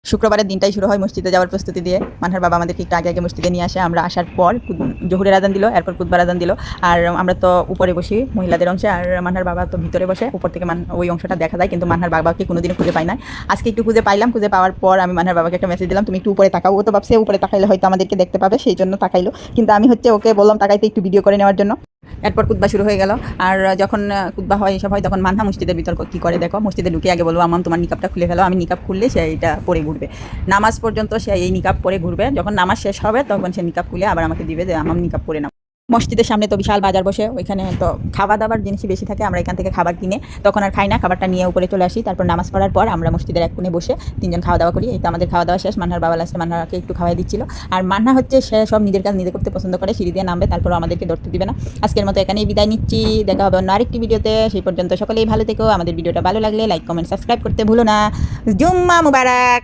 শুক্রবারের দিনটাই শুরু হয় মসজিদে যাওয়ার প্রস্তুতি দিয়ে। মানহার বাবা আমাদেরকে একটু আগে আগে মসজিদে নিয়ে আসে। আমরা আসার পর জোহরের আজান দিল, এরপর কুতবার আজান দিল। আর আমরা তো উপরে বসি মহিলাদের অংশে, আর মানহার বাবা তো ভিতরে বসে। উপর থেকে ওই অংশটা দেখা যায়, কিন্তু মানহার বাবাকে কোনোদিনও খুঁজে পাই না। আজকে একটু খুঁজে পাইলাম। খুঁজে পাওয়ার পর আমি মানহার বাবাকে একটা মেসেজ দিলাম, তুমি একটু উপরে তাকাও। ও তো ভাবছে উপরে তাকাইলে হয়তো আমাদেরকে দেখতে পাবে, সেই জন্য তাকাইলো। কিন্তু আমি ওকে বললাম তাকাইতে, একটু ভিডিও করে নেওয়ার জন্য। এরপর কুতবা শুরু হয়ে গেল। আর যখন কুতবা হয় এসব হয়, তখন মানহা মসজিদের ভিতর কী করে দেখো। মসজিদে ঢুকে আগে বলবো, আম্মাম তোমার নিকাবটা খুলে ফেলো। আমি নিকাব খুললে সে এইটা পরে ঘুরবে। নামাজ পর্যন্ত সে এই নিকাব পরে ঘুরবে। যখন নামাজ শেষ হবে তখন সে নিকাব খুলে আবার আমাকে দিবে যে আম্মাম নিকাব পরে নাও। মসজিদের সামনে তো বিশাল বাজার বসে, ওইখানে তো খাবার দাবার জিনিসই বেশি থাকে। আমরা এখান থেকে খাবার কিনে তখন আর খাই না, খাবারটা নিয়ে উপরে চলে আসি। তারপর নামাজ পড়ার পর আমরা মসজিদের এক কোণে বসে তিনজন খাওয়া দাওয়া করি। এই তো আমাদের খাওয়া দাওয়া শেষ। মানহার বাবা লাস্টে মানহাকে একটু খাওয়াই দিচ্ছিল। আর মানহা সে সব নিজের কাজ নিজে করতে পছন্দ করে, সিঁড়ি দিয়ে নামবে, তারপর আমাদেরকে ধরতে দিবে না। আজকের মতো এখানেই বিদায় নিচ্ছি। দেখা হবে অন্য আরেকটি ভিডিওতে। সেই পর্যন্ত সকলেই ভালো থেকো। আমাদের ভিডিওটা ভালো লাগলে লাইক কমেন্ট সাবস্ক্রাইব করতে ভুলো না। জুম্মা মুবারক।